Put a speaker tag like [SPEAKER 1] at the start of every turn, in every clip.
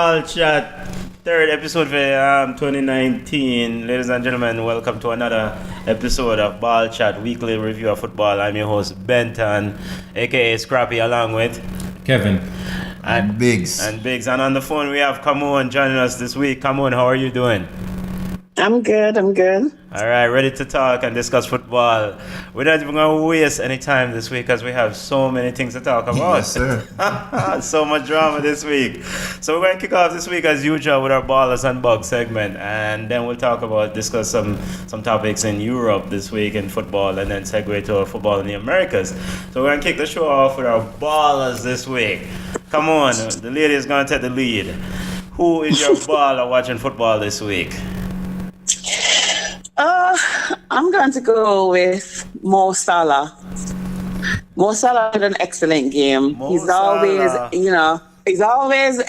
[SPEAKER 1] Ball Chat, third episode for 2019. Ladies and gentlemen, welcome to another episode of Ball Chat, weekly review of football. I'm your host, Benton, aka Scrappy, along with
[SPEAKER 2] Kevin.
[SPEAKER 1] and
[SPEAKER 3] Biggs.
[SPEAKER 1] And Biggs. And on the phone, we have Kamon joining us this week. Kamon, how are you doing?
[SPEAKER 4] I'm good.
[SPEAKER 1] All right, ready to talk and discuss football. We're not even going to waste any time this week because we have so many things to talk about.
[SPEAKER 3] Yes, sir.
[SPEAKER 1] So much drama this week. So we're going to kick off this week as usual with our Ballers and Bugs segment, and then we'll discuss some topics in Europe this week in football, and then segue to football in the Americas. So we're going to kick the show off with our Ballers this week. Come on, the lady is going to take the lead. Who is your baller watching football this week?
[SPEAKER 4] I'm going to go with Mo Salah. Mo Salah had an excellent game. He's always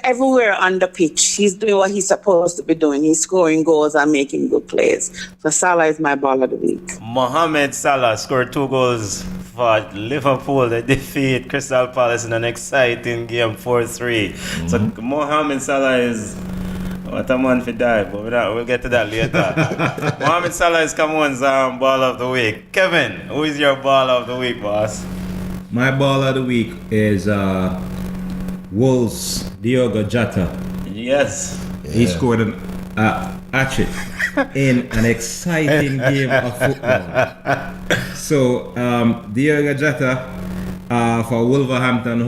[SPEAKER 4] everywhere on the pitch. He's doing what he's supposed to be doing. He's scoring goals and making good plays. So Salah is my ball of the week.
[SPEAKER 1] Mohamed Salah scored 2 goals for Liverpool. They defeat Crystal Palace in an exciting game, 4-3. So Mohamed Salah is what a man for die, but we'll get to that later. Mohamed Salah is Cameroon's ball of the week. Kevin, who is your ball of the week, boss?
[SPEAKER 2] My ball of the week is Wolves' Diogo Jota.
[SPEAKER 1] Yes.
[SPEAKER 2] He scored an hat-trick in an exciting game of football. So, Diogo Jota for Wolverhampton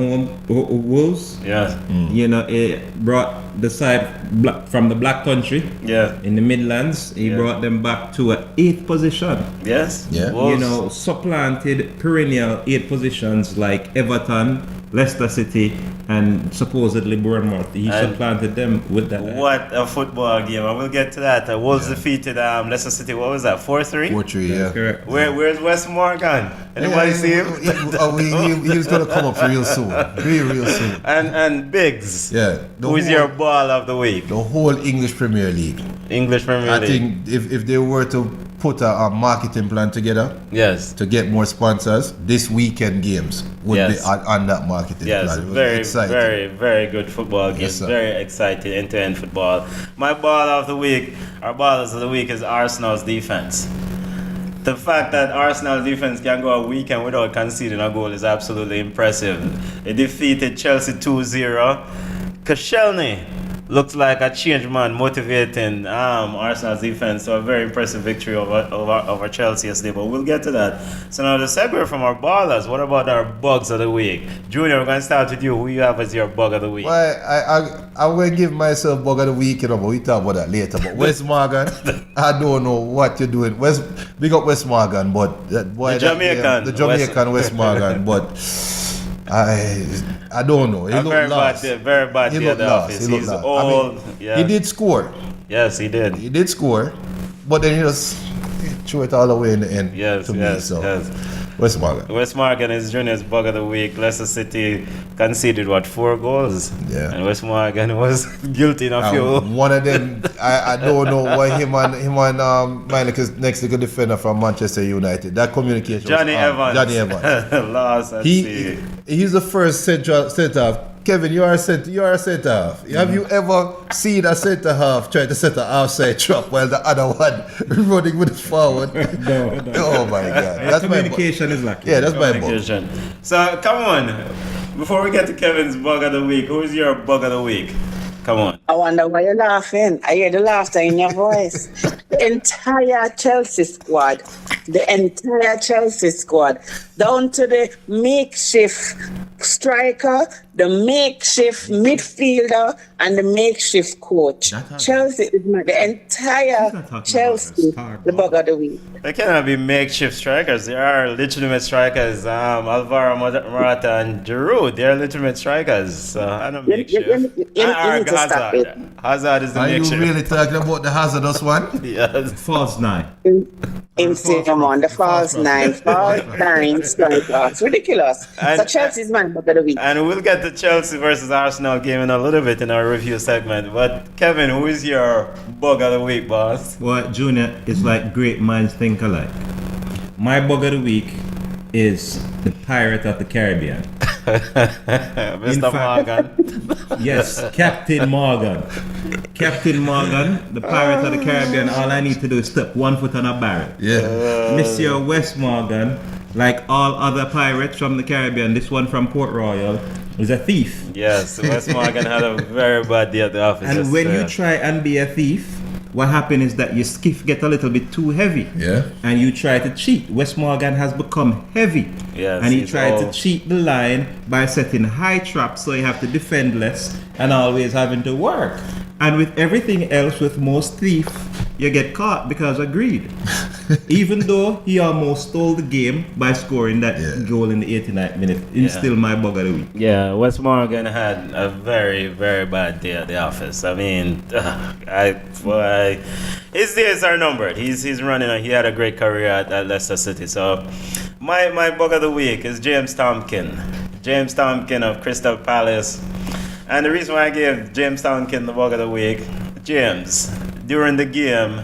[SPEAKER 2] Wolves,
[SPEAKER 1] Yes.
[SPEAKER 2] It brought the side from the Black Country in the Midlands. He brought them back to an 8th position.
[SPEAKER 1] Yes.
[SPEAKER 3] Yeah.
[SPEAKER 1] Wolves.
[SPEAKER 2] Supplanted perennial 8 positions like Everton, Leicester City, and supposedly Bournemouth. He supplanted them with that.
[SPEAKER 1] What a football game. I will get to that. Wolves defeated Leicester City. What was that? 4-3?
[SPEAKER 3] 4-3, yeah.
[SPEAKER 2] Correct.
[SPEAKER 1] Where's Wes Morgan? Anybody see him?
[SPEAKER 3] He was going to come up real soon. Real soon.
[SPEAKER 1] And Biggs.
[SPEAKER 3] Yeah.
[SPEAKER 1] Who is your ball of the week?
[SPEAKER 3] The whole English Premier League.
[SPEAKER 1] English Premier
[SPEAKER 3] I
[SPEAKER 1] League.
[SPEAKER 3] think if they were to put a marketing plan together
[SPEAKER 1] Yes.
[SPEAKER 3] to get more sponsors, this weekend games would be on that marketing
[SPEAKER 1] Yes,
[SPEAKER 3] plan. It was
[SPEAKER 1] very,
[SPEAKER 3] exciting.
[SPEAKER 1] very, very good football game.
[SPEAKER 3] Yes, sir.
[SPEAKER 1] Very exciting end-to-end football. My ball of the week, our ballers of the week, is Arsenal's defense. The fact that Arsenal's defense can go a weekend without conceding a goal is absolutely impressive. They defeated Chelsea 2-0. Koscielny looks like a change man motivating Arsenal's defense. So a very impressive victory over Chelsea yesterday. But we'll get to that. So now the segue from our ballers. What about our bugs of the week? Junior, we're going to start with you. Who you have as your bug of the week?
[SPEAKER 3] Well, I'm going to give myself bug of the week, but we talk about that later. But Wes Morgan, I don't know what you're doing. Big up Wes Morgan, but
[SPEAKER 1] The Jamaican
[SPEAKER 3] Wes Morgan, but I don't know. He looked lost.
[SPEAKER 1] Very bad
[SPEAKER 3] He
[SPEAKER 1] day at
[SPEAKER 3] looked
[SPEAKER 1] the
[SPEAKER 3] lost.
[SPEAKER 1] office.
[SPEAKER 3] He looked
[SPEAKER 1] He's
[SPEAKER 3] lost.
[SPEAKER 1] old.
[SPEAKER 3] He did score.
[SPEAKER 1] Yes, he did.
[SPEAKER 3] He did score, but then he just threw it all away in the end.
[SPEAKER 1] Yes.
[SPEAKER 3] Wes Morgan.
[SPEAKER 1] Wes Morgan is Junior's bug of the week. Leicester City conceded 4 goals?
[SPEAKER 3] Yeah.
[SPEAKER 1] And Wes Morgan was guilty in a few.
[SPEAKER 3] One of them, I don't know why him and Meineke next to the defender from Manchester United. That communication.
[SPEAKER 1] Johnny
[SPEAKER 3] was,
[SPEAKER 1] Evans.
[SPEAKER 3] Johnny Evans.
[SPEAKER 1] Lost at sea.
[SPEAKER 3] He's the first centre half. Kevin, you are a centre half. Have you ever seen a centre half try to set an outside trap while the other one running with it forward?
[SPEAKER 2] No.
[SPEAKER 3] Oh my God. That's my
[SPEAKER 2] Communication is lacking.
[SPEAKER 3] Yeah, that's my bug.
[SPEAKER 1] Communication. So come on. Before we get to Kevin's bug of the week, who is your bug of the week? Come on.
[SPEAKER 4] I wonder why you're laughing. I hear the laughter in your voice. The entire Chelsea squad, down to the makeshift striker, the makeshift midfielder, and the makeshift coach. Chelsea is the entire Chelsea, the bug of the week.
[SPEAKER 1] They cannot be makeshift strikers. They are legitimate strikers. Alvaro Morata and Giroud, they are legitimate strikers. So I don't makeshift.
[SPEAKER 4] You need to stop it.
[SPEAKER 1] Hazard is the
[SPEAKER 3] Are you
[SPEAKER 1] makeshift.
[SPEAKER 3] really talking about the hazardous one?
[SPEAKER 1] Yes.
[SPEAKER 2] False 9.
[SPEAKER 4] Come on, the false nine striker. It's ridiculous. So Chelsea's man bug of the week.
[SPEAKER 1] And we'll get the Chelsea versus Arsenal game in a little bit in our review segment. But Kevin, who is your bug of the week, boss?
[SPEAKER 2] Well, Junior, it's like great minds think alike. My bug of the week is the Pirate of the Caribbean.
[SPEAKER 1] Mr.
[SPEAKER 2] fact-
[SPEAKER 1] Morgan.
[SPEAKER 2] Yes, Captain Morgan. Captain Morgan, the Pirate of the Caribbean. All I need to do is step one foot on a barrel.
[SPEAKER 3] Yeah.
[SPEAKER 2] Monsieur West Morgan, like all other pirates from the Caribbean, this one from Port Royal, is a thief.
[SPEAKER 1] Yes, Wes Morgan had a very bad day at the office.
[SPEAKER 2] And when you
[SPEAKER 1] yesterday.
[SPEAKER 2] try and be a thief, what happens is that your skiff get a little bit too heavy.
[SPEAKER 3] Yeah.
[SPEAKER 2] And you try to cheat. West Morgan has become heavy.
[SPEAKER 1] Yes,
[SPEAKER 2] and he
[SPEAKER 1] he's
[SPEAKER 2] tried to
[SPEAKER 1] all-
[SPEAKER 2] cheat the line by setting high traps, so you have to defend less and always having to work. And with everything else, with most thieves, you get caught because of greed. Even though he almost stole the game by scoring that
[SPEAKER 3] Yeah.
[SPEAKER 2] goal in the 89th minute, he's
[SPEAKER 1] Yeah.
[SPEAKER 2] still my bug of the week.
[SPEAKER 1] Yeah, Wes Morgan had a very, very bad day at the office. I mean, his days are numbered. He's running. He had a great career at Leicester City. So, my bug of the week is James Tompkin. James Tompkin of Crystal Palace. And the reason why I gave James Tompkin the bug of the week, James, during the game,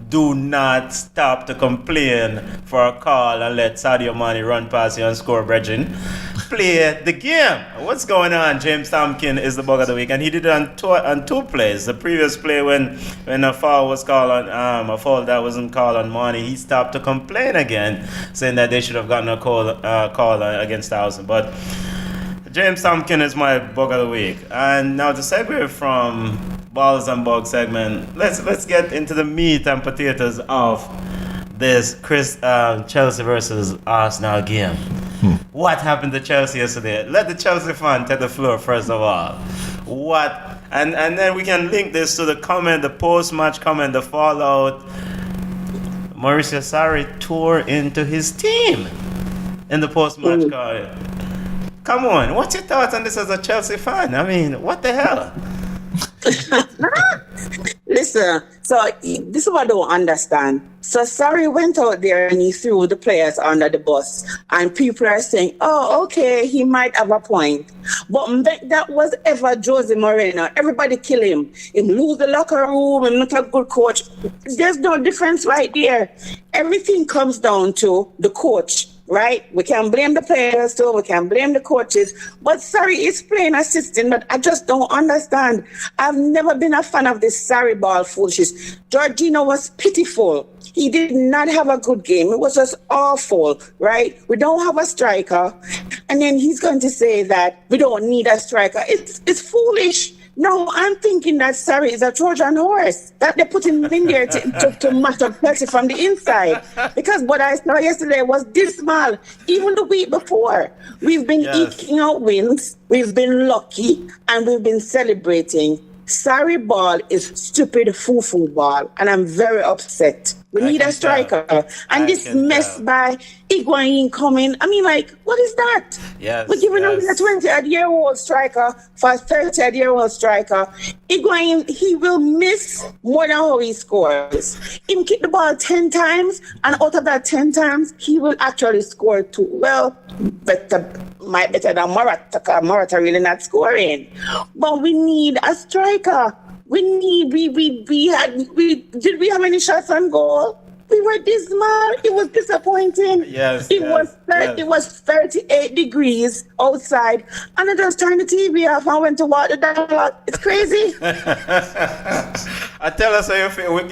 [SPEAKER 1] do not stop to complain for a call and let Sadio Mane run past you and score, brethren. Play the game. What's going on? James Tompkin is the bug of the week, and he did it on two plays. The previous play, when a foul was called on a foul that wasn't called on Mane, he stopped to complain again, saying that they should have gotten a call against Townsend. But James Tompkin is my bug of the week. And now to segue from Balls and Bugs segment, let's get into the meat and potatoes of this Chelsea versus Arsenal game. What happened to Chelsea yesterday? Let the Chelsea fan take the floor first of all. What? And then we can link this to the comment, the post-match comment, the fallout. Mauricio Sarri tore into his team in the post-match comment. Come on, what's your thoughts on this as a Chelsea fan? I mean, what the hell?
[SPEAKER 4] Listen, so this is what I don't understand. So Sarri went out there and he threw the players under the bus, and people are saying, "Oh, okay, he might have a point." But that was ever Jose Mourinho. Everybody kill him. He lose the locker room. I'm not a good coach. There's no difference right there. Everything comes down to the coach. Right? We can blame the players too, we can blame the coaches, but Sarri is playing a system that I just don't understand. I've never been a fan of this Sarri ball foolishness. Jorginho was pitiful. He did not have a good game. It was just awful, right? We don't have a striker, and then he's going to say that we don't need a striker. It's foolish. No, I'm thinking that Sarri is a Trojan horse, that they put him in there to match up Chelsea from the inside. Because what I saw yesterday was dismal. Even the week before, we've been eking out wins, we've been lucky, and we've been celebrating. Sarri ball is stupid foo-foo ball, and I'm very upset. We need a striker. And this mess by Higuain coming, I mean, like, what is that?
[SPEAKER 1] Yes,
[SPEAKER 4] We're giving him a 20-year-old striker for a 30-year-old striker. Higuain, he will miss more than how he scores. Him kick the ball 10 times, and out of that 10 times, he will actually score 2. Well, might better than Morata, because Morata really not scoring. But we need a striker. Did we have any shots on goal? We were dismal. It was disappointing. It was 38 degrees outside, and I just turned the TV off and went to walk the dog. It's crazy.
[SPEAKER 1] Tell us how you feel. We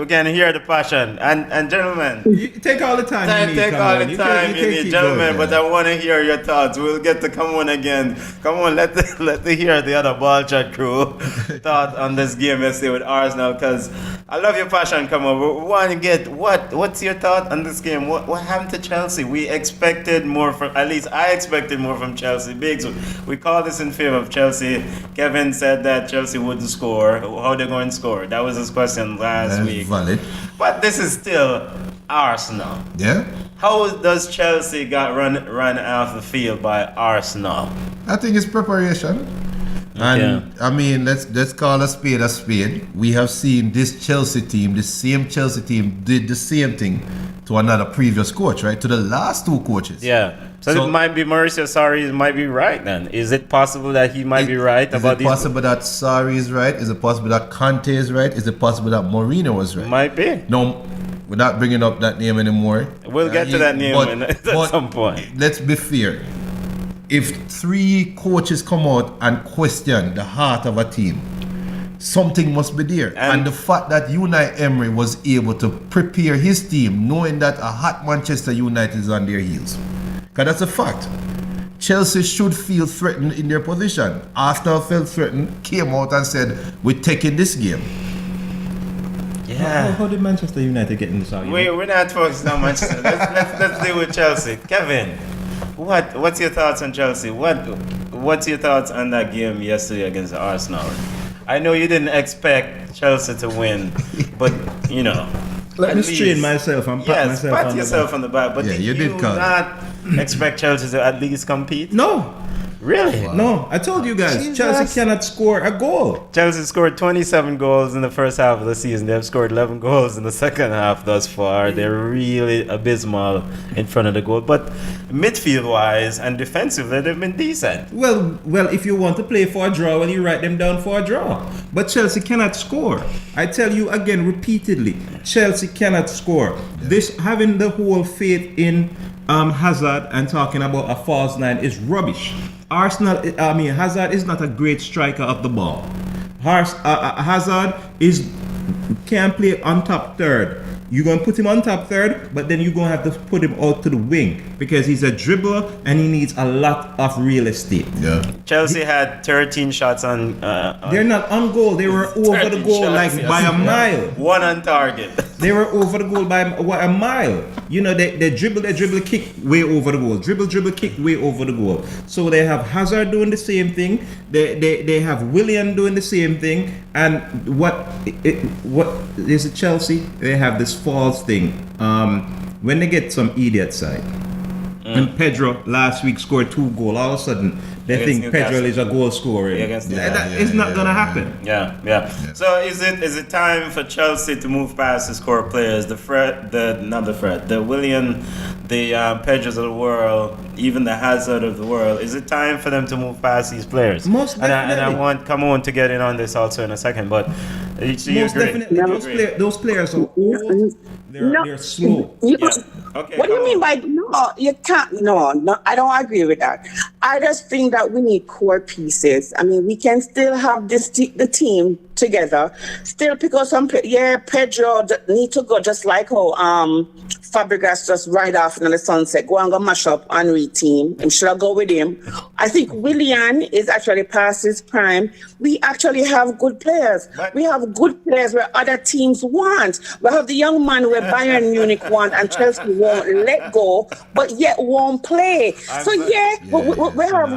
[SPEAKER 1] can hear the passion. And gentlemen,
[SPEAKER 2] You take all the time you need.
[SPEAKER 1] take
[SPEAKER 2] come
[SPEAKER 1] all
[SPEAKER 2] on.
[SPEAKER 1] the
[SPEAKER 2] You
[SPEAKER 1] time
[SPEAKER 2] can
[SPEAKER 1] you need,
[SPEAKER 2] keep
[SPEAKER 1] gentlemen.
[SPEAKER 2] going.
[SPEAKER 1] But I want to hear your thoughts. We'll get to come on again. Come on, let the hear the other ball chat crew thought on this game yesterday with Arsenal, because I love your passion. Come on, we want to get what's your thought on this game? What happened to Chelsea? We expected more from, at least I expected more from Chelsea. Biggs, we call this in favor of Chelsea. Kevin said that Chelsea wouldn't score. How they going to score? That was his question last week.
[SPEAKER 3] Valid.
[SPEAKER 1] But this is still Arsenal.
[SPEAKER 3] Yeah.
[SPEAKER 1] How does Chelsea got run off the field by Arsenal?
[SPEAKER 3] I think it's preparation. And I mean, let's call a spade a spade. We have seen this Chelsea team, the same Chelsea team, did the same thing to another previous coach, right? To the last two coaches.
[SPEAKER 1] Yeah. So it might be Mauricio Sarri might be right then. Is it possible that he might be right about
[SPEAKER 3] Is it possible that Sarri is right? Is it possible that Conte is right? Is it possible that Mourinho was right?
[SPEAKER 1] Might be.
[SPEAKER 3] No, we're not bringing up that name anymore.
[SPEAKER 1] We'll get to that name at some point.
[SPEAKER 3] Let's be fair. if 3 coaches come out and question the heart of a team, something must be there. And the fact that Unai Emery was able to prepare his team knowing that a hot Manchester United is on their heels. Because that's a fact. Chelsea should feel threatened in their position. Arsenal felt threatened, came out and said, we're taking this game.
[SPEAKER 1] Yeah.
[SPEAKER 2] How did Manchester United get in this argument?
[SPEAKER 1] We're not focused on Manchester. let's deal with Chelsea. Kevin, what's your thoughts on Chelsea? What's your thoughts on that game yesterday against Arsenal? I know you didn't expect Chelsea to win, but you know.
[SPEAKER 2] Let me strain myself and pat myself
[SPEAKER 1] pat
[SPEAKER 2] on
[SPEAKER 1] yourself
[SPEAKER 2] the
[SPEAKER 1] on the back. But
[SPEAKER 3] Yeah,
[SPEAKER 1] did
[SPEAKER 3] you
[SPEAKER 1] you
[SPEAKER 3] did, Carl.
[SPEAKER 1] not expect Chelsea to at least compete?
[SPEAKER 2] No,
[SPEAKER 1] Really?
[SPEAKER 2] no. I told you guys,
[SPEAKER 1] Jesus.
[SPEAKER 2] Chelsea cannot score a goal.
[SPEAKER 1] Chelsea scored 27 goals in the first half of the season. They've scored 11 goals in the second half thus far. They're really abysmal in front of the goal. But midfield-wise and defensively, they've been decent.
[SPEAKER 2] Well, if you want to play for a draw, well, you write them down for a draw. But Chelsea cannot score. I tell you again repeatedly, Chelsea cannot score. This having the whole faith in Hazard and talking about a false nine is rubbish. Hazard is not a great striker of the ball. Hazard can't play on top third. You're going to put him on top third, but then you're going to have to put him out to the wing because he's a dribbler and he needs a lot of real estate.
[SPEAKER 3] Yeah.
[SPEAKER 1] Chelsea had 13 shots on...
[SPEAKER 2] They're not on goal. They were over the goal by a mile.
[SPEAKER 1] One on target.
[SPEAKER 2] They were over the goal by a mile. You know, they dribble, kick way over the goal. Dribble, kick way over the goal. So they have Hazard doing the same thing. They have Willian doing the same thing. And what is it, Chelsea? They have this false thing. When they get some idiot side. And Pedro last week scored 2 goals. All of a sudden, they
[SPEAKER 1] Against
[SPEAKER 2] think Pedro is a goal scorer. It's not gonna happen.
[SPEAKER 1] Yeah. So is it time for Chelsea to move past his core players, the Willian, the Pedros of the world, even the Hazard of the world? Is it time for them to move past these players?
[SPEAKER 2] Most definitely.
[SPEAKER 1] And I want Kamon to get in on this also in a second, but
[SPEAKER 2] Most definitely, those players are old. They're slow.
[SPEAKER 1] Okay.
[SPEAKER 4] What do you mean by no? You can't. No, I don't agree with that. I just think that we need core pieces. I mean, we can still have the team together. Still pick up some. Pedro need to go just like how Fabregas just ride off in the sunset. Go and go mash up Henry team. And should I go with him? I think Willian is actually past his prime. We actually have good players. We have good players where other teams want. We have the young man where Bayern Munich want and Chelsea won't let go, but yet won't play. We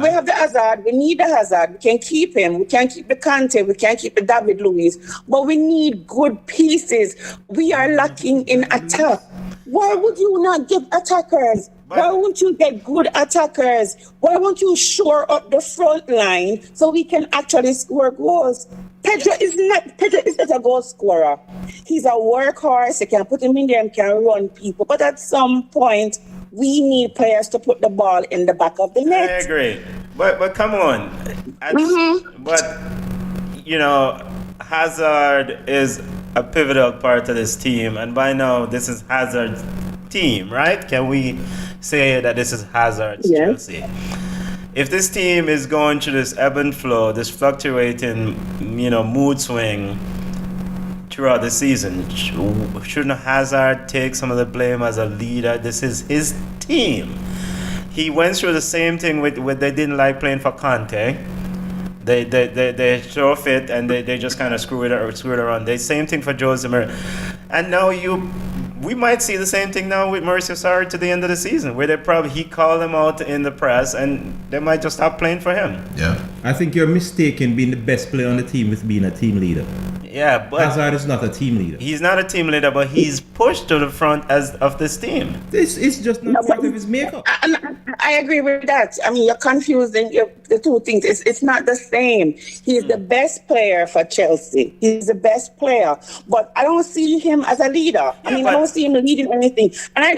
[SPEAKER 4] have the Hazard. We need the Hazard. We can keep him. We can keep the Kante. We can keep the David Luiz. But we need good pieces. We are lacking in attack. Why would you not get attackers? Why won't you get good attackers? Why won't you shore up the front line so we can actually score goals? Pedro is not a goal scorer. He's a workhorse. You can put him in there and can run people. But at some point, we need players to put the ball in the back of the net.
[SPEAKER 1] I agree. But come on. But, you know, Hazard is a pivotal part of this team. And by now, this is Hazard's team, right? Can we say that this is Hazard's Chelsea? If this team is going through this ebb and flow, this fluctuating, mood swing throughout the season, shouldn't Hazard take some of the blame as a leader? This is his team. He went through the same thing with they didn't like playing for Conte. They throw fit and they just kind of screw it around. The same thing for Jose Mourinho. And now we might see the same thing now with Mauricio Sarri to the end of the season, where he called them out in the press and they might just stop playing for him.
[SPEAKER 3] Yeah.
[SPEAKER 2] I think you're mistaken being the best player on the team with being a team leader.
[SPEAKER 1] Yeah, but
[SPEAKER 2] Hazard is not a team leader.
[SPEAKER 1] He's not a team leader, but he's pushed to the front of this team.
[SPEAKER 2] This is just not part of his makeup.
[SPEAKER 4] I agree with that. I mean, you're confusing the two things. It's not the same. He's the best player for Chelsea. He's the best player, but I don't see him as a leader. I don't see him leading anything. And I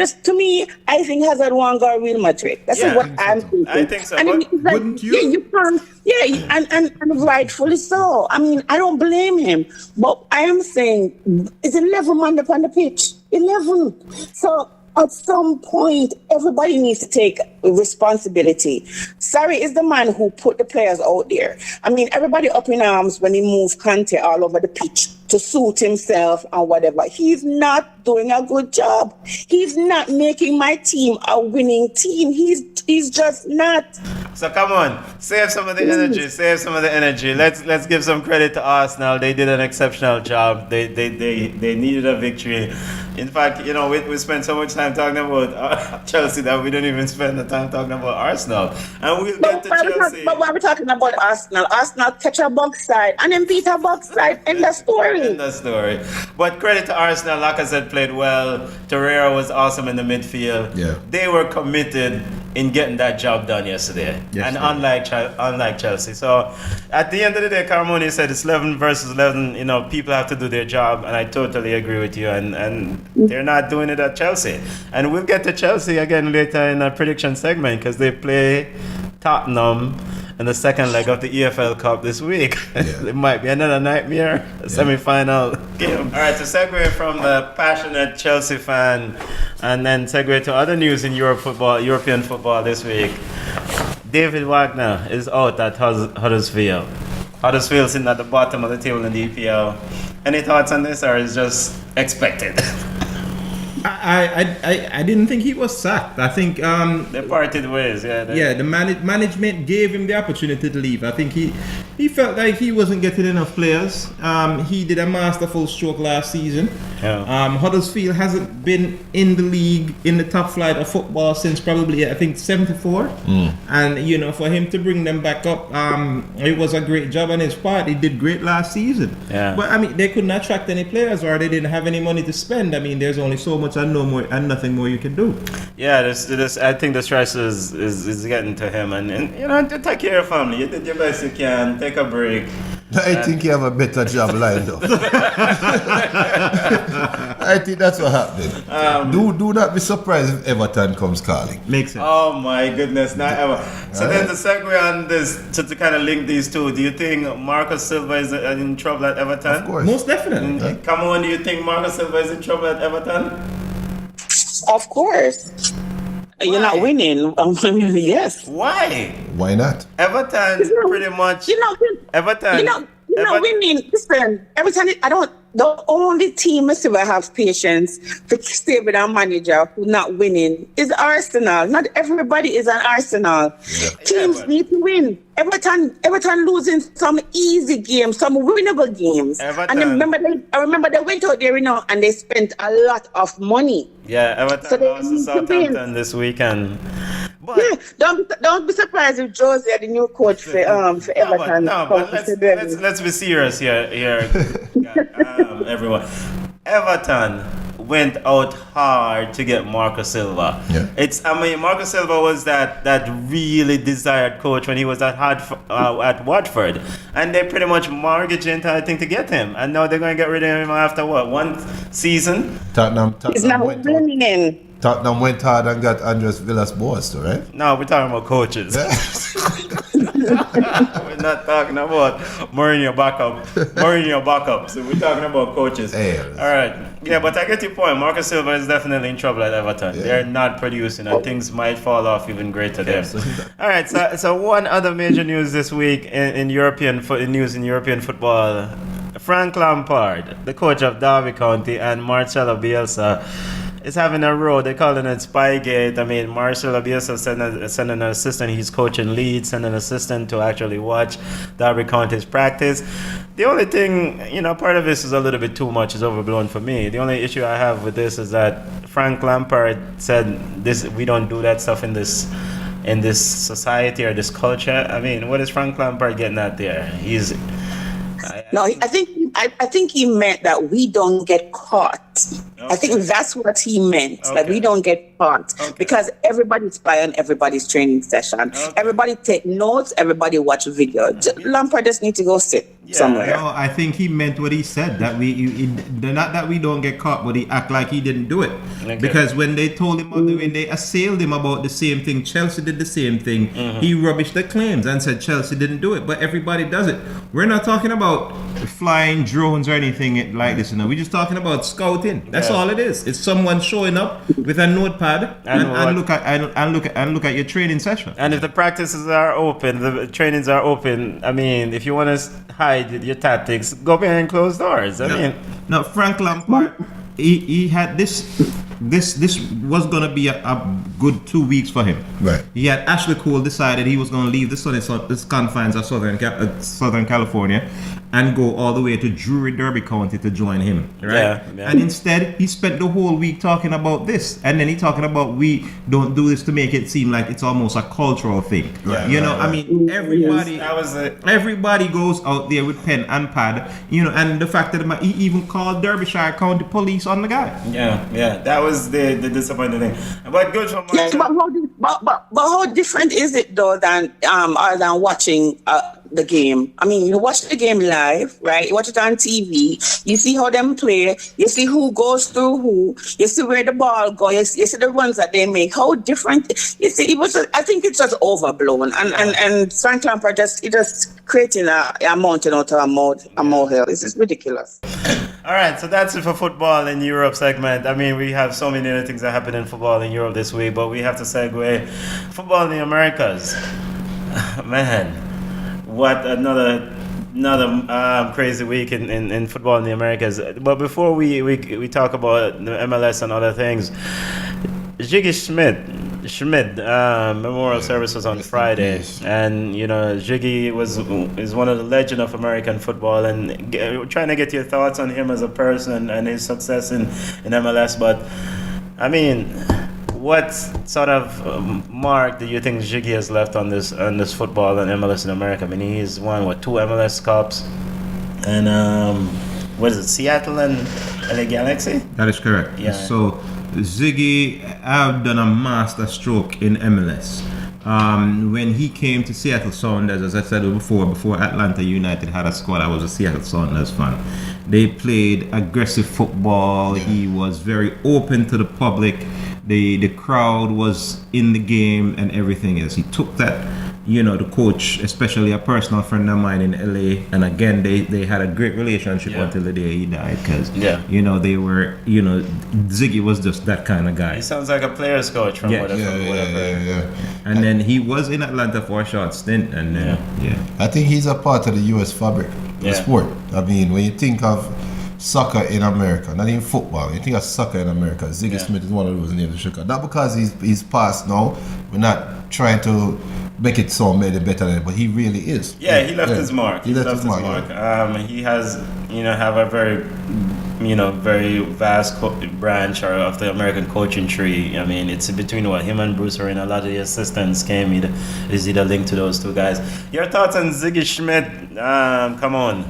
[SPEAKER 4] think Hazard won go Real Madrid. That's what I'm thinking.
[SPEAKER 1] I think so.
[SPEAKER 2] Wouldn't you?
[SPEAKER 4] Yeah, you can't. Yeah, and rightfully so. I mean, I don't blame him, but I am saying it's 11 men upon the pitch. 11. So at some point, everybody needs to take responsibility. Sarri is the man who put the players out there. I mean, everybody up in arms when he moved Kante all over the pitch to suit himself and whatever. He's not doing a good job. He's not making my team a winning team. He's just not.
[SPEAKER 1] So come on, save some of the energy. Save some of the energy. Let's give some credit to Arsenal. They did an exceptional job. They needed a victory. In fact, you know, we spent so much time talking about Chelsea that we don't even spend the time talking about Arsenal. And we'll get to Chelsea.
[SPEAKER 4] But while we're talking about Arsenal catch a box side and then beat a box side. End the story.
[SPEAKER 1] End the story. But credit to Arsenal. Lacazette played well. Torreira was awesome in the midfield.
[SPEAKER 3] Yeah.
[SPEAKER 1] They were committed in getting that job done yesterday.
[SPEAKER 2] Yes,
[SPEAKER 1] and
[SPEAKER 2] they
[SPEAKER 1] unlike Chelsea. So at the end of the day, Carmoni said it's 11 versus 11. You know, people have to do their job, and I totally agree with you. And they're not doing it at Chelsea. And we'll get to Chelsea again later in a prediction segment because they play Tottenham in the second leg of the EFL Cup this week.
[SPEAKER 3] Yeah.
[SPEAKER 1] It might be another nightmare, semi-final game. All right, to segue from the passionate Chelsea fan and then segue to other news in European football this week. David Wagner is out at Huddersfield. Huddersfield sitting at the bottom of the table in the EPL. Any thoughts on this, or is just expected?
[SPEAKER 2] I didn't think he was sacked. I think
[SPEAKER 1] They parted ways,
[SPEAKER 2] the management gave him the opportunity to leave. I think he felt like he wasn't getting enough players. He did a masterful stroke last season.
[SPEAKER 1] Yeah.
[SPEAKER 2] Huddersfield hasn't been in the league in the top flight of football since probably I think 74. And you know, for him to bring them back up, it was a great job on his part. He did great last season.
[SPEAKER 1] Yeah.
[SPEAKER 2] But I mean, they couldn't attract any players, or they didn't have any money to spend. I mean, there's only so much and no more and nothing more you can do.
[SPEAKER 1] Yeah, this I think the stress is getting to him, and you know, to take care of your family. You did your best you can. Take a break.
[SPEAKER 3] I think you have a better job lined up. I think that's what happened. Do not be surprised if Everton comes calling.
[SPEAKER 2] Makes sense.
[SPEAKER 1] Oh my goodness, not ever. So then to segue on this, to kind of link these two, do you think Marcus Silva is in trouble at Everton?
[SPEAKER 3] Of course.
[SPEAKER 2] Most definitely.
[SPEAKER 1] Come on, do you think Marcus Silva is in trouble at Everton?
[SPEAKER 4] Of course. You're not winning. Yes.
[SPEAKER 1] Why?
[SPEAKER 3] Why not?
[SPEAKER 1] Everton pretty much. Everton.
[SPEAKER 4] You're not winning. Listen, Everton. The only team I still have patience to stay with our manager who's not winning is Arsenal. Not everybody is an Arsenal.
[SPEAKER 3] Yeah.
[SPEAKER 4] Teams need to win. Everton losing some easy games, some winnable games.
[SPEAKER 1] Everton.
[SPEAKER 4] And I remember they went out there, and they spent a lot of money.
[SPEAKER 1] Yeah, Everton
[SPEAKER 4] So they
[SPEAKER 1] lost to
[SPEAKER 4] need to
[SPEAKER 1] Southampton
[SPEAKER 4] win.
[SPEAKER 1] this weekend. But
[SPEAKER 4] Yeah, don't be surprised if Jose, the new coach for Everton,
[SPEAKER 1] but let's be serious here, everyone. Everton went out hard to get Marco Silva.
[SPEAKER 3] Yeah.
[SPEAKER 1] Marco Silva was that really desired coach when he was at Watford, and they pretty much mortgaged the entire thing to get him, and now they're going to get rid of him after what, one season?
[SPEAKER 3] Tottenham
[SPEAKER 4] He's not winning.
[SPEAKER 3] Tottenham went hard and got Andres Villas-Boas, too, right?
[SPEAKER 1] No, we're talking about coaches. We're not talking about Mourinho backup. So we're talking about coaches.
[SPEAKER 3] Hey.
[SPEAKER 1] All right. Yeah, but I get your point. Marcus Silva is definitely in trouble at Everton.
[SPEAKER 3] Yeah.
[SPEAKER 1] They're not producing, and things might fall off even greater there. All right. So one other major news this week in European football: Frank Lampard, the coach of Derby County, and Marcelo Bielsa is having a row. They're calling it Spygate. I mean, Marcelo Bielsa sent an assistant. He's coaching Leeds, sent an assistant to actually watch Derby County's practice. The only thing, part of this is a little bit too much. Is overblown for me. The only issue I have with this is that Frank Lampard said we don't do that stuff in this society or this culture. I mean, what is Frank Lampard getting at there?
[SPEAKER 4] I think he meant that we don't get caught. Okay. I think that's what he meant, that we don't get caught. Okay. Because everybody spy on everybody's training session. Okay. Everybody take notes, everybody watch video. Lampard just need to go sit somewhere.
[SPEAKER 2] No, I think he meant what he said, that not that we don't get caught, but he act like he didn't do it. Okay. Because when they told him, when they assailed him about the same thing, Chelsea did the same thing, he rubbished the claims and said Chelsea didn't do it, but everybody does it. We're not talking about flying drones or anything like this. We're just talking about scouting. That's all it is. It's someone showing up with a notepad and look at your training session.
[SPEAKER 1] And if the practices are open, the trainings are open. I mean, if you want to hide your tactics, go behind closed doors. I mean,
[SPEAKER 2] no, Frank Lampard. He had this was gonna be a good 2 weeks for him.
[SPEAKER 3] Right.
[SPEAKER 2] He had Ashley Cole decided he was gonna leave the confines of Southern California and go all the way to Drury Derby County to join him. Right.
[SPEAKER 1] Yeah.
[SPEAKER 2] And instead he spent the whole week talking about this, and then he talking about we don't do this to make it seem like it's almost a cultural thing.
[SPEAKER 3] Right,
[SPEAKER 2] I mean, everybody.
[SPEAKER 1] that was it.
[SPEAKER 2] Everybody goes out there with pen and pad, and the fact that he even called Derbyshire County Police on the guy.
[SPEAKER 1] Yeah. That was the disappointing thing. But good for
[SPEAKER 4] Yes, but how different is it though than other than watching the game? I mean, you watch the game live, right? You watch it on TV. You see how them play. You see who goes through who. You see where the ball goes. You see the runs that they make. How different? You see, I think it's just overblown. And Frank Lampard just creating a mountain out of a molehill. This is ridiculous.
[SPEAKER 1] All right, so that's it for football in Europe segment. I mean, we have so many other things that happen in football in Europe this week, but we have to segue. Football in the Americas. Man, what another crazy week in football in the Americas. But before we talk about the MLS and other things, Ziggy Schmidt memorial service was on Friday, and Ziggy is one of the legend of American football, and trying to get your thoughts on him as a person and his success in MLS. But I mean, what sort of mark do you think Ziggy has left on this football and MLS in America? I mean, he's won 2 MLS Cups, and what is it, Seattle and LA Galaxy?
[SPEAKER 2] That is correct.
[SPEAKER 1] Yeah.
[SPEAKER 2] So Ziggy have done a master stroke in MLS. When he came to Seattle Sounders, as I said before Atlanta United had a squad, I was a Seattle Sounders fan. They played aggressive football. He was very open to the public. The crowd was in the game and everything else. He took that, the coach, especially a personal friend of mine in LA, and again they had a great relationship until the day he died, because they were, Ziggy was just that kind of guy.
[SPEAKER 1] He sounds like a player's coach from whatever.
[SPEAKER 2] And then he was in Atlanta for a short stint, and then
[SPEAKER 3] I think he's a part of the U.S. fabric, the sport. I mean, when you think of soccer in America, not even football, you think of soccer in America, Ziggy Smith is one of those names in Chicago. Not because he's passed now. We're not trying to make it sound better than it, but he really is.
[SPEAKER 1] Yeah, he left his mark.
[SPEAKER 3] He left his mark.
[SPEAKER 1] He has, have a very, very vast branch of the American coaching tree. I mean, it's between him and Bruce Arena. A lot of the assistants came. Is either linked to those two guys. Your thoughts on Ziggy Schmidt? Come on,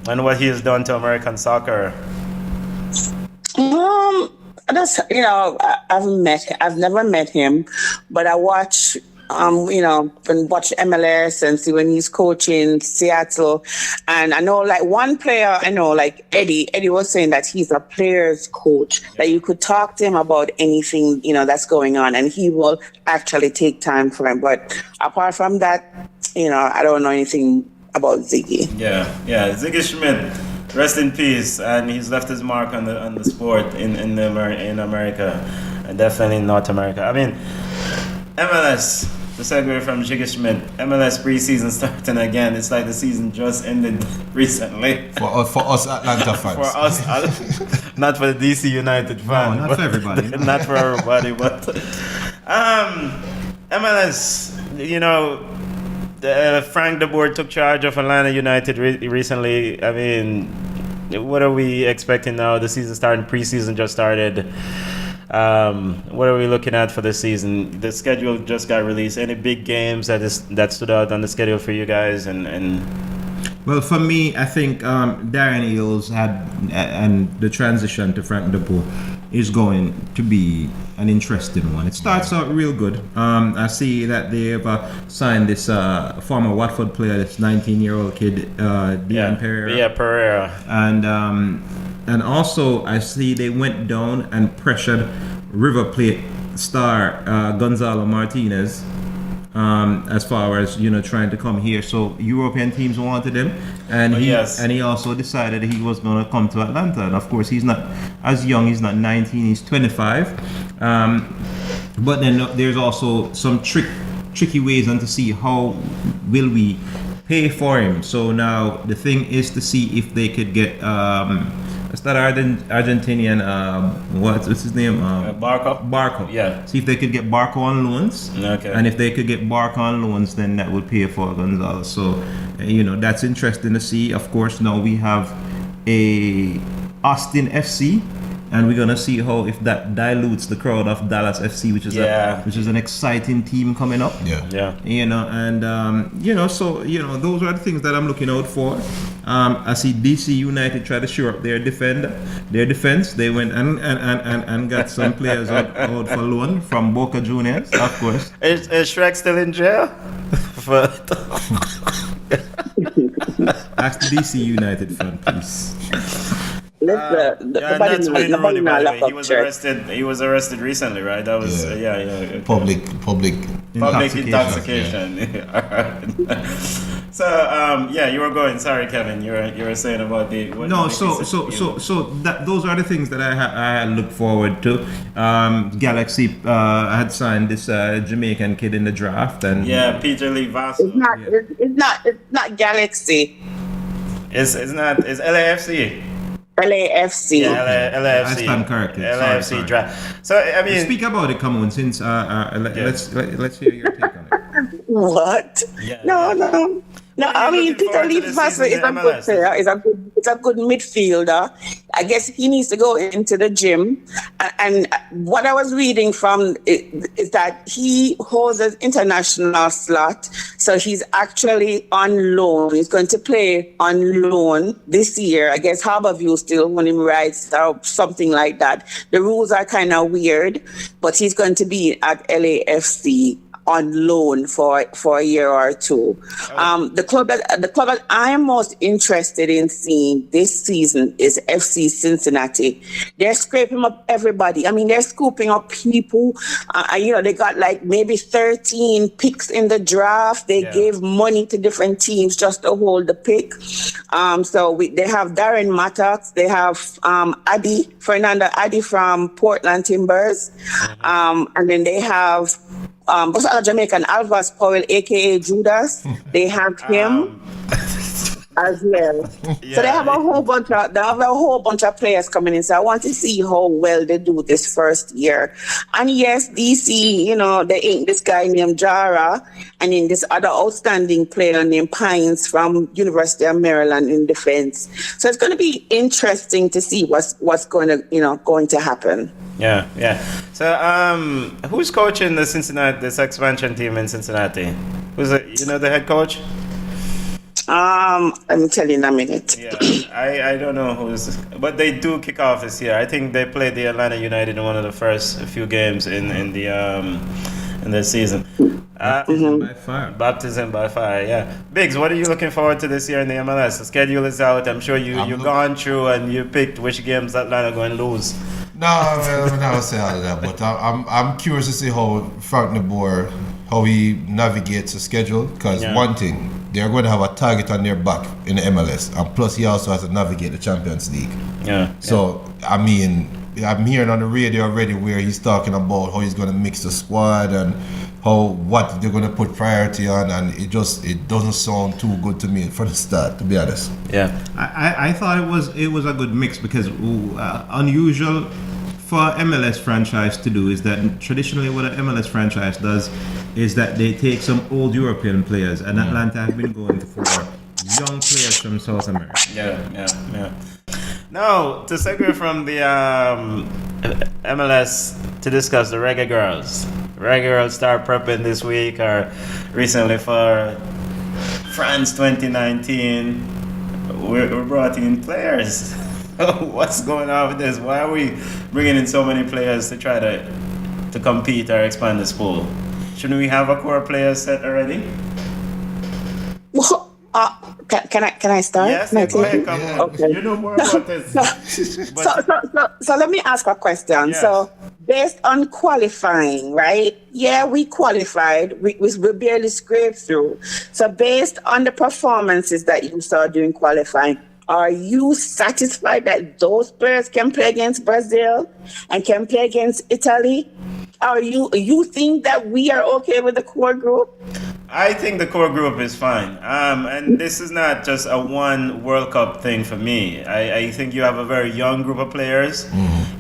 [SPEAKER 1] and what he has done to American soccer.
[SPEAKER 4] I've never met him, but I watch and watch MLS and see when he's coaching Seattle. And I know, one player, Eddie was saying that he's a player's coach, that you could talk to him about anything, that's going on, and he will actually take time for him. But apart from that, I don't know anything about Ziggy.
[SPEAKER 1] Yeah, Ziggy Schmidt. Rest in peace, and he's left his mark on the sport in America, and definitely in North America. I mean, MLS, the segue from Ziggy Schmidt, MLS preseason starting again. It's like the season just ended recently.
[SPEAKER 3] For us Atlanta fans.
[SPEAKER 1] For us, not for the DC United fans.
[SPEAKER 2] No, not for everybody.
[SPEAKER 1] Not for everybody, but MLS, Frank de Boer took charge of Atlanta United recently. I mean, what are we expecting now? The season starting, preseason just started. What are we looking at for this season? The schedule just got released. Any big games that stood out on the schedule for you guys? And
[SPEAKER 2] well, for me, I think Darren Eales and the transition to Frank de Boer is going to be an interesting one. It starts out real good. I see that they've signed this former Watford player, this 19-year-old kid, Dean Pereira.
[SPEAKER 1] Yeah, Pereira.
[SPEAKER 2] And also I see they went down and pressured River Plate star Gonzalo Martinez as far as trying to come here. So European teams wanted him, and he also decided he was going to come to Atlanta. And of course, he's not as young. He's not 19. He's 25. But then there's also some tricky ways on to see how will we pay for him. So now the thing is to see if they could get it's that Argentinian what's his name, Barco.
[SPEAKER 1] Yeah.
[SPEAKER 2] See if they could get Barco on loans.
[SPEAKER 1] Okay.
[SPEAKER 2] And if they could get Barco on loans, then that would pay for Gonzalez. So that's interesting to see. Of course, now we have a Austin FC. And we're gonna see how if that dilutes the crowd of Dallas FC, which is an exciting team coming up.
[SPEAKER 1] Yeah.
[SPEAKER 2] So those are the things that I'm looking out for. I see DC United try to shore up their defense. They went and got some players out for loan from Boca Juniors, of course.
[SPEAKER 1] Is Shrek still in jail?
[SPEAKER 2] Ask the DC United fan, please.
[SPEAKER 1] That's Wayne Rooney, by the way. He was arrested recently, right? That was
[SPEAKER 3] public
[SPEAKER 1] intoxication. So you were going. Sorry, Kevin. You were saying about the
[SPEAKER 2] those are the things that I look forward to. Galaxy had signed this Jamaican kid in the draft, and
[SPEAKER 1] Peter Lee Vaso.
[SPEAKER 4] It's not Galaxy.
[SPEAKER 1] It's LAFC.
[SPEAKER 4] LAFC.
[SPEAKER 1] Yeah, LAFC.
[SPEAKER 2] I stand corrected.
[SPEAKER 1] LAFC
[SPEAKER 2] sorry.
[SPEAKER 1] draft. So I mean,
[SPEAKER 2] speak about it. Come on, since let's hear your take on it.
[SPEAKER 4] What? No, I mean, Peter Lee Vassell is a good player. It's a good midfielder. I guess he needs to go into the gym. And what I was reading from is that he holds an international slot. So he's actually on loan. He's going to play on loan this year. I guess Harborview still want him rights or something like that. The rules are kind of weird, but he's going to be at LAFC on loan for a year or two. The club that I am most interested in seeing this season is FC Cincinnati. They're scraping up everybody. I mean, they're scooping up people. They got like maybe 13 picks in the draft. They gave money to different teams just to hold the pick. They have Darren Mattox. They have Fernando Addy from Portland Timbers. And then they have Jamaican Alvas Powell, aka Judas. They have him as well. So they have a whole bunch of players coming in. So I want to see how well they do this first year. And yes, DC, they ain't this guy named Jara, and then this other outstanding player named Pines from University of Maryland in defense. So it's going to be interesting to see what's going to happen.
[SPEAKER 1] Yeah. So who's coaching this expansion team in Cincinnati? Who's the head coach?
[SPEAKER 4] Let me tell you in a minute.
[SPEAKER 1] Yeah, I don't know who's, but they do kick off this year. I think they played the Atlanta United in one of the first few games in the season. Baptism by fire. Yeah. Biggs, what are you looking forward to this year in the MLS? The schedule is out. I'm sure you've gone through and you picked which games Atlanta going to lose.
[SPEAKER 3] No, I will never say all of that. But I'm curious to see how Frank de Boer, how he navigates the schedule. Because one thing, they're going to have a target on their back in the MLS, and plus he also has to navigate the Champions League. So I mean, I'm hearing on the radio already where he's talking about how he's going to mix the squad and what they're going to put priority on, and it doesn't sound too good to me from the start, to be honest.
[SPEAKER 1] Yeah,
[SPEAKER 2] I thought it was a good mix because unusual for MLS franchise to do is that traditionally what an MLS franchise does is that they take some old European players, and Atlanta have been going for young players from South America.
[SPEAKER 1] Yeah. Now, to segue from the MLS to discuss the Reggae Girls. Reggae Girls start prepping this week or recently for France 2019. We're brought in players. What's going on with this? Why are we bringing in so many players to try to compete or expand the pool? Shouldn't we have a core player set already?
[SPEAKER 4] Well, Can I start?
[SPEAKER 1] Yes,
[SPEAKER 4] Can I
[SPEAKER 1] go
[SPEAKER 4] take
[SPEAKER 1] ahead,
[SPEAKER 4] it?
[SPEAKER 1] come on.
[SPEAKER 4] Okay.
[SPEAKER 1] You know more about this.
[SPEAKER 4] So let me ask a question.
[SPEAKER 1] Yes.
[SPEAKER 4] So based on qualifying, right? Yeah, we qualified. We barely scraped through. So based on the performances that you saw during qualifying, are you satisfied that those players can play against Brazil and can play against Italy? Are you think that we are okay with the core group?
[SPEAKER 1] I think the core group is fine. And this is not just a one World Cup thing for me. I think you have a very young group of players.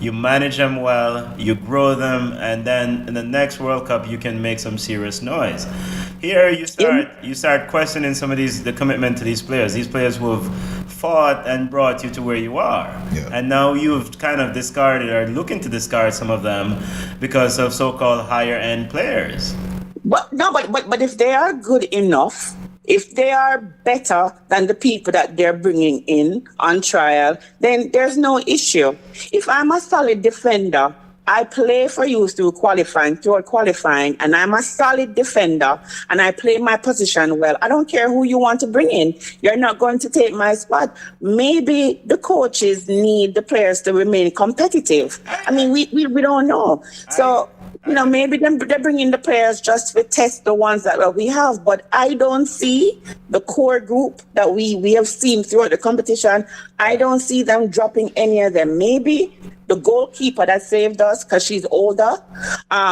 [SPEAKER 1] You manage them well, you grow them, and then in the next World Cup you can make some serious noise. Here you start questioning some of the commitment to these players who have fought and brought you to where you are.
[SPEAKER 3] Yeah.
[SPEAKER 1] And now you've kind of discarded or looking to discard some of them because of so-called higher end players.
[SPEAKER 4] But if they are good enough, if they are better than the people that they're bringing in on trial, then there's no issue. If I'm a solid defender, I play for you through qualifying, and I'm a solid defender, and I play my position well. I don't care who you want to bring in. You're not going to take my spot. Maybe the coaches need the players to remain competitive. I mean, we don't know. So, maybe they're bringing the players just to test the ones that we have. But I don't see the core group that we have seen throughout the competition. I don't see them dropping any of them. Maybe the goalkeeper that saved us because she's older.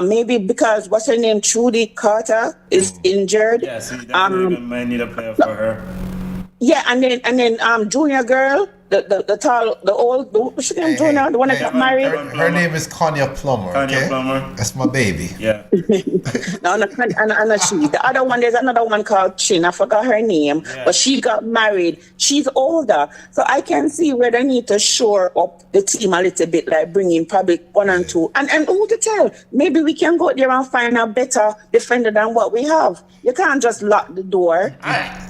[SPEAKER 4] Maybe because what's her name, Trudy Carter, is injured.
[SPEAKER 1] Yeah, so you definitely might need a player for her.
[SPEAKER 4] Yeah, and then junior girl, the old what's her name, junior, the one that got married.
[SPEAKER 3] Her name is Konya Plummer.
[SPEAKER 1] Konya Plummer.
[SPEAKER 3] That's my baby.
[SPEAKER 1] Yeah.
[SPEAKER 4] No, she. The other one, there's another one called Chin. I forgot her name, but she got married. She's older, so I can see where they need to shore up the team a little bit, like bringing probably one and two. And who to tell? Maybe we can go there and find a better defender than what we have. You can't just lock the door.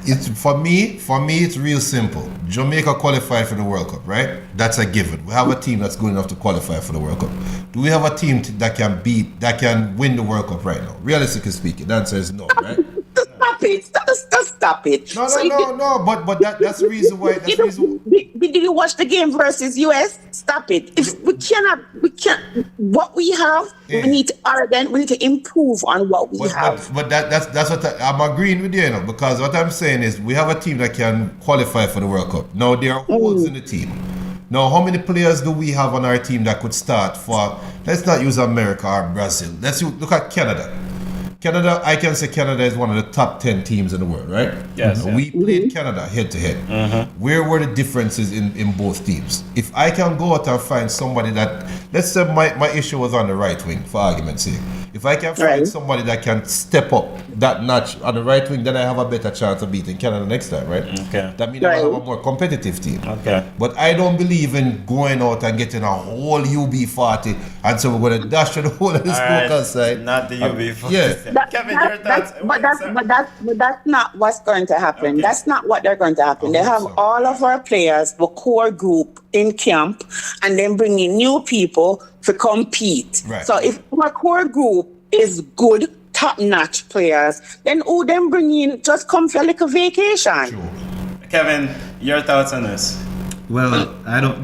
[SPEAKER 3] It's for me, it's real simple. Jamaica qualified for the World Cup, right? That's a given. We have a team that's good enough to qualify for the World Cup. Do we have a team that can win the World Cup right now? Realistically speaking, the answer is no, right?
[SPEAKER 4] Stop it! Stop it!
[SPEAKER 3] No. But that's the reason why.
[SPEAKER 4] Did you watch the game versus US? Stop it! If we can't. What we have, we need to improve on what we have.
[SPEAKER 3] But that's what I'm agreeing with you, because what I'm saying is we have a team that can qualify for the World Cup. Now there are holes in the team. Now, how many players do we have on our team that could start for? Let's not use America or Brazil. Let's look at Canada. I can say Canada is one of the top 10 teams in the world, right?
[SPEAKER 1] Yes.
[SPEAKER 3] We played Canada head to head. Where were the differences in both teams? If I can go out and find somebody that, let's say my issue was on the right wing, for argument's sake. If I can find somebody that can step up that notch on the right wing, then I have a better chance of beating Canada next time, right?
[SPEAKER 1] Okay.
[SPEAKER 3] That means I have a more competitive team.
[SPEAKER 1] Okay.
[SPEAKER 3] But I don't believe in going out and getting a whole UB40 and so we're going to dash to the whole of this focus side.
[SPEAKER 1] Not the UB40.
[SPEAKER 3] Yeah.
[SPEAKER 1] Kevin, your thoughts?
[SPEAKER 4] But that's not what's going to happen. Okay. That's not what they're going to happen. They have all of our players, the core group, in camp, and then bringing new people to compete.
[SPEAKER 3] Right.
[SPEAKER 4] So if our core group is good, top-notch players, then who them bring in just come for like a vacation.
[SPEAKER 3] Sure.
[SPEAKER 1] Kevin, your thoughts on this?
[SPEAKER 2] Well,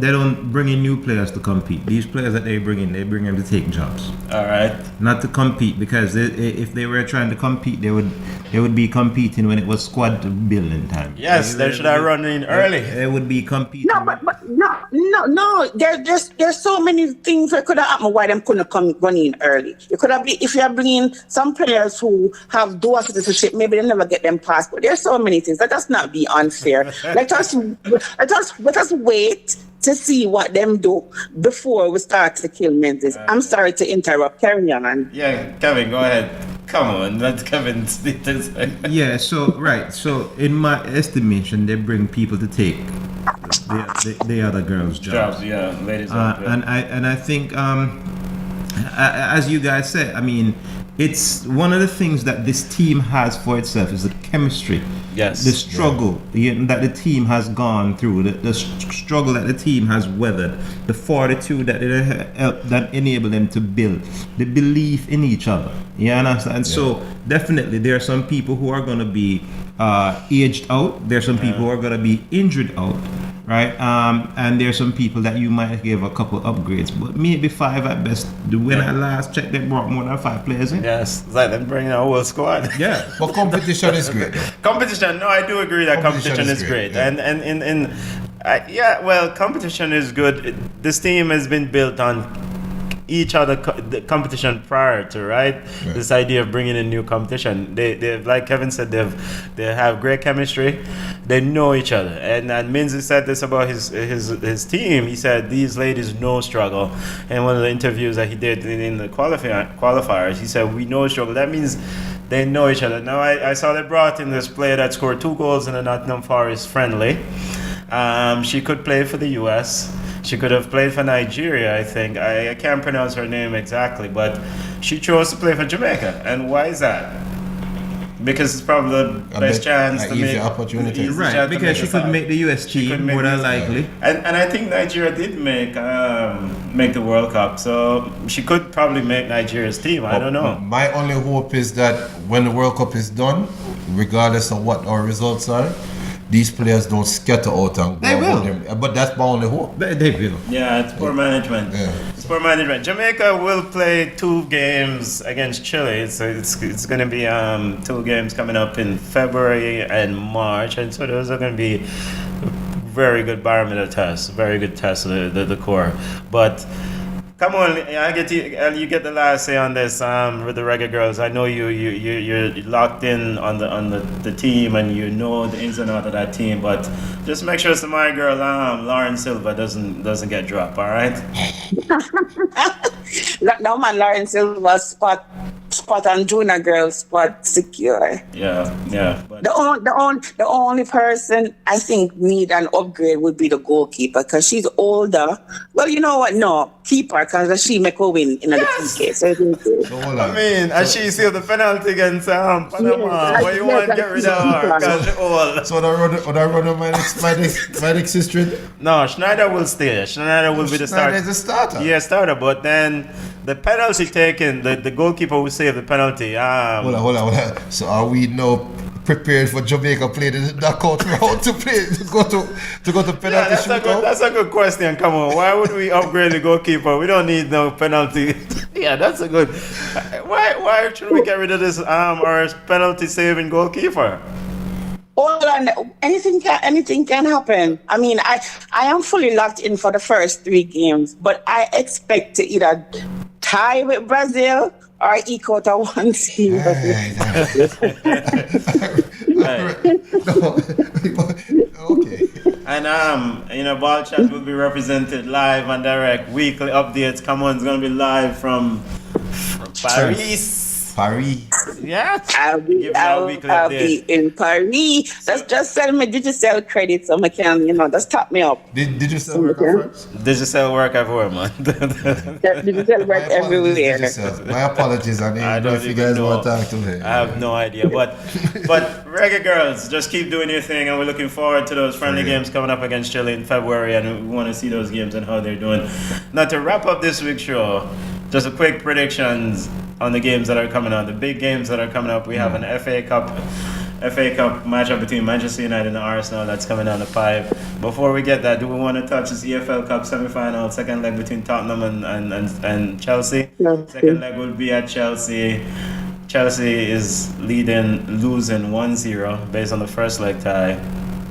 [SPEAKER 2] they don't bring in new players to compete. These players that they bring them to take jobs.
[SPEAKER 1] All right.
[SPEAKER 2] Not to compete, because if they were trying to compete, they would be competing when it was squad building time.
[SPEAKER 1] Yes, they should have run in early.
[SPEAKER 2] They would be competing.
[SPEAKER 4] No, but no. There's so many things that could have happened why them couldn't come run in early. It could have been if you are bringing some players who have dual citizenship, maybe they never get them passport. There's so many things. Let us not be unfair. Let us wait to see what them do before we start to kill Menzies. I'm sorry to interrupt. Carry on.
[SPEAKER 1] Yeah, Kevin, go ahead. Come on, let Kevin speak this.
[SPEAKER 2] Yeah, so in my estimation, they bring people to take the other girls' jobs.
[SPEAKER 1] Yeah, ladies.
[SPEAKER 2] And I think, as you guys said, I mean, it's one of the things that this team has for itself is the chemistry.
[SPEAKER 1] Yes.
[SPEAKER 2] The struggle that the team has gone through, the struggle that the team has weathered, the fortitude that enable them to build, the belief in each other. You understand? So definitely there are some people who are going to be aged out. There are some people who are going to be injured out. Right, and there's some people that you might give a couple upgrades, but maybe 5 at best. When I last checked, they brought more than 5 players in.
[SPEAKER 1] Yes, it's like them bringing a whole squad.
[SPEAKER 2] Yeah,
[SPEAKER 3] But competition is great.
[SPEAKER 1] Competition, no, I do agree that competition is great.
[SPEAKER 3] Yeah.
[SPEAKER 1] Well, competition is good. This team has been built on each other the competition prior to, right? This idea of bringing in new competition. They like Kevin said, they have great chemistry. They know each other. And Minzy said this about his team. He said these ladies know struggle. And one of the interviews that he did in the qualifiers, he said we know struggle. That means they know each other. Now I saw they brought in this player that scored 2 goals in a Nottingham Forest friendly. She could play for the US. She could have played for Nigeria, I think. I can't pronounce her name exactly, but she chose to play for Jamaica. And why is that? Because it's probably the best chance to make
[SPEAKER 3] opportunity.
[SPEAKER 1] easy
[SPEAKER 2] right.
[SPEAKER 1] chance to
[SPEAKER 2] Because she
[SPEAKER 1] make
[SPEAKER 2] could
[SPEAKER 1] a
[SPEAKER 2] make the US team more than likely.
[SPEAKER 1] And I think Nigeria did make the World Cup, so she could probably make Nigeria's team. I don't know.
[SPEAKER 3] My only hope is that when the World Cup is done, regardless of what our results are, these players don't scatter out and go.
[SPEAKER 2] They will.
[SPEAKER 3] But that's my only hope.
[SPEAKER 2] They will.
[SPEAKER 1] Yeah, it's poor management.
[SPEAKER 3] Yeah.
[SPEAKER 1] It's poor management. Jamaica will play 2 games against Chile. So it's going to be 2 games coming up in February and March, and so those are going to be very good barometer tests, very good tests of the core. But come on, you get the last say on this with the Reggae Girls. I know you're locked in on the team and you know the ins and outs of that team, but just make sure it's my girl Lauren Silva doesn't get dropped. All right.
[SPEAKER 4] No man, Lauren Silva spot and Juna girl spot secure.
[SPEAKER 1] Yeah. But
[SPEAKER 4] The only person I think need an upgrade would be the goalkeeper because she's older. Well, you know what? No, keeper because she make her win in the PK. So
[SPEAKER 1] I mean, and she sealed the penalty against Panama. Why you want to get rid of her? Because she's old.
[SPEAKER 3] So I run my next sister?
[SPEAKER 1] No, Schneider will stay. Schneider will be the starter.
[SPEAKER 3] Schneider is a starter.
[SPEAKER 1] Yeah, starter. But then the penalty taken, the goalkeeper will save the penalty.
[SPEAKER 3] Hold on. So are we now prepared for Jamaica playing the knockout round to go to penalty shootout?
[SPEAKER 1] That's a good question. Come on, why would we upgrade the goalkeeper? We don't need no penalty. Yeah, that's a good. Why should we get rid of this our penalty saving goalkeeper?
[SPEAKER 4] Hold on, anything can happen. I mean, I am fully locked in for the first 3 games, but I expect to either tie with Brazil or eke out a 1-0.
[SPEAKER 3] Okay.
[SPEAKER 1] And Ball Chat will be represented live and direct. Weekly updates. Come on, it's gonna be live from Paris. Yeah.
[SPEAKER 4] I'll be in Paris. Just send me digital credits so I can, just tap me up.
[SPEAKER 3] Did you sell work first?
[SPEAKER 1] Digital work everywhere, man.
[SPEAKER 4] Digital work everywhere.
[SPEAKER 3] My apologies. I don't know if you guys want to talk to me.
[SPEAKER 1] I have no idea. But Reggae Girls, just keep doing your thing, and we're looking forward to those friendly games coming up against Chile in February, and we want to see those games and how they're doing. Now, to wrap up this week's show, just a quick predictions on the games that are coming on. The big games that are coming up, we have an FA Cup matchup between Manchester United and Arsenal that's coming down to 5. Before we get that, do we want to touch this EFL Cup semi-final, second leg between Tottenham and Chelsea?
[SPEAKER 4] No.
[SPEAKER 1] Second leg will be at Chelsea. Chelsea is losing 1-0 based on the first leg tie.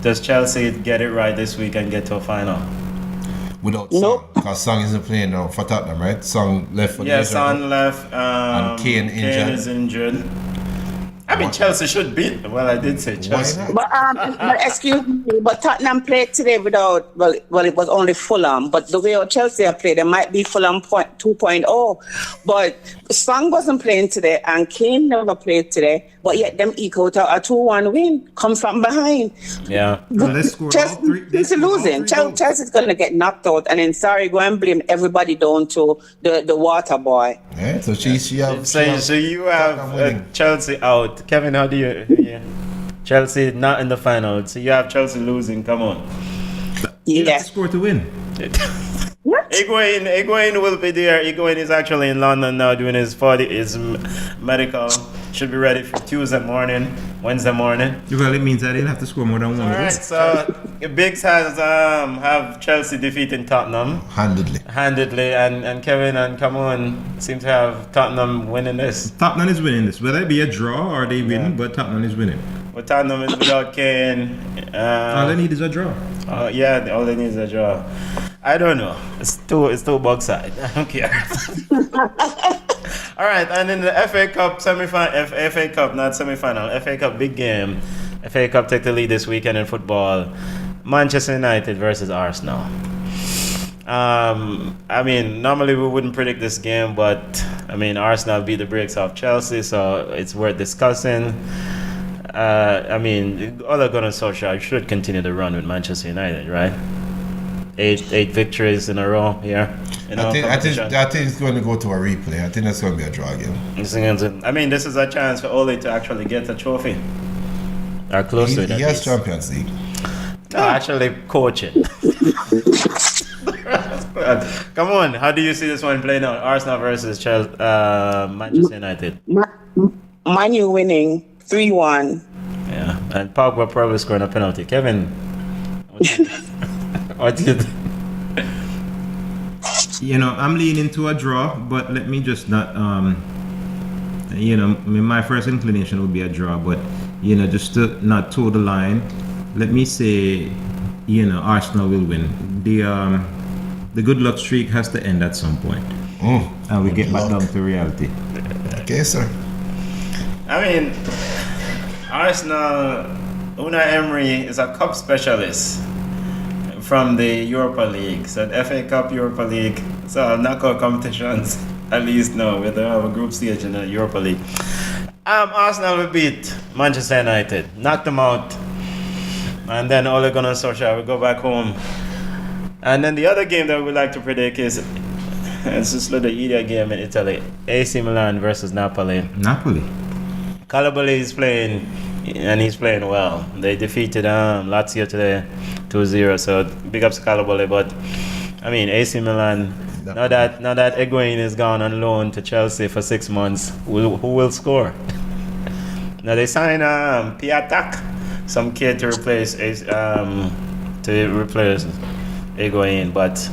[SPEAKER 1] Does Chelsea get it right this week and get to a final?
[SPEAKER 3] Without Song, because Song isn't playing now for Tottenham, right? Song left for the
[SPEAKER 1] Son left.
[SPEAKER 3] and Kane
[SPEAKER 1] is injured. I mean, Chelsea should beat. Well, I did say Chelsea.
[SPEAKER 3] Why not?
[SPEAKER 4] But excuse me, but Tottenham played today without, well, it was only Fulham, but the way how Chelsea have played, it might be Fulham 2.0. But Song wasn't playing today, and Kane never played today, but yet them equaled out a 2-1 win, come from behind.
[SPEAKER 1] Yeah.
[SPEAKER 2] Well, they scored all three. They
[SPEAKER 4] Chelsea's
[SPEAKER 2] scored all
[SPEAKER 4] losing.
[SPEAKER 2] three goals.
[SPEAKER 4] Chelsea's going to get knocked out, and then sorry, go and blame everybody down to the water boy.
[SPEAKER 3] Yeah, so she have.
[SPEAKER 1] So you have Chelsea out. Kevin, how do you? Yeah. Chelsea not in the final. So you have Chelsea losing. Come on.
[SPEAKER 2] You have
[SPEAKER 4] Yeah.
[SPEAKER 2] to score to win.
[SPEAKER 4] What?
[SPEAKER 1] Higuain will be there. Higuain is actually in London now doing his medical. Should be ready for Tuesday morning, Wednesday morning.
[SPEAKER 2] Well, it means that they'll have to score more than one.
[SPEAKER 1] All right. So Biggs has have Chelsea defeating Tottenham handedly, and Kevin and Camon seem to have Tottenham winning this.
[SPEAKER 2] Tottenham is winning this. Whether it be a draw or they win, but Tottenham is winning.
[SPEAKER 1] But Tottenham is without Kane.
[SPEAKER 2] All they need is a draw.
[SPEAKER 1] Yeah, all they need is a draw. I don't know. It's too Buckside. I don't care. All right, and in the FA Cup semi-final, FA Cup, not semi-final, FA Cup big game. FA Cup take the lead this weekend in football. Manchester United versus Arsenal. I mean, normally we wouldn't predict this game, but I mean, Arsenal beat the brakes off Chelsea, so it's worth discussing. I mean, Ole Gunnar Solskjaer should continue the run with Manchester United, right? Eight victories in a row here.
[SPEAKER 3] I think it's going to go to a replay. I think that's going to be a draw game.
[SPEAKER 1] I mean, this is a chance for Ole to actually get a trophy. Or close to it.
[SPEAKER 3] He has Champions League.
[SPEAKER 1] No, actually coaching. Come on, how do you see this one playing out? Arsenal versus Manchester United.
[SPEAKER 4] Man U winning 3-1.
[SPEAKER 1] Yeah, and Pogba probably scoring a penalty. Kevin, what do you think?
[SPEAKER 2] You know, I'm leaning to a draw, but let me just not. You know, I mean, my first inclination would be a draw, but you know, just to not toe the line, let me say, you know, Arsenal will win. The good luck streak has to end at some point, and we get back down to reality.
[SPEAKER 3] Okay, sir.
[SPEAKER 1] I mean, Arsenal, Unai Emery is a cup specialist from the Europa League, so the FA Cup, Europa League, so knockout competitions, at least now, we don't have a group stage in the Europa League. Arsenal will beat Manchester United, knock them out, and then Ole Gunnar Solskjaer will go back home. And then the other game that we like to predict is, it's just the idiot game in Italy, AC Milan versus Napoli.
[SPEAKER 2] Napoli.
[SPEAKER 1] Calaboli is playing, and he's playing well. They defeated Lazio today 2-0, so big ups to Calaboli. But I mean, AC Milan, now that Higuain is gone on loan to Chelsea for 6 months, who will score? Now they signed Piatek, some kid to replace Higuain. But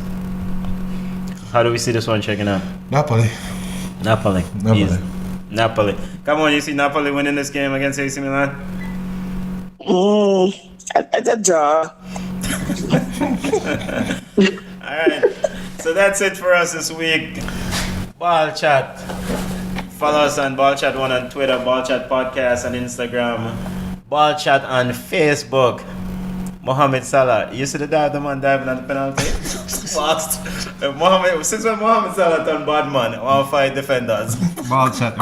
[SPEAKER 1] how do we see this one checking out?
[SPEAKER 3] Napoli.
[SPEAKER 1] Easy. Napoli. Come on, you see Napoli winning this game against AC Milan?
[SPEAKER 4] It's a draw.
[SPEAKER 1] Alright, so that's it for us this week. Ball Chat. Follow us on Ball Chat 1 on Twitter, Ball Chat Podcast on Instagram, Ball Chat on Facebook. Mohamed Salah. You see the man diving on the penalty? Fast. Since when Mohamed Salah turned bad man, I want to fight defenders.
[SPEAKER 2] Ball chat.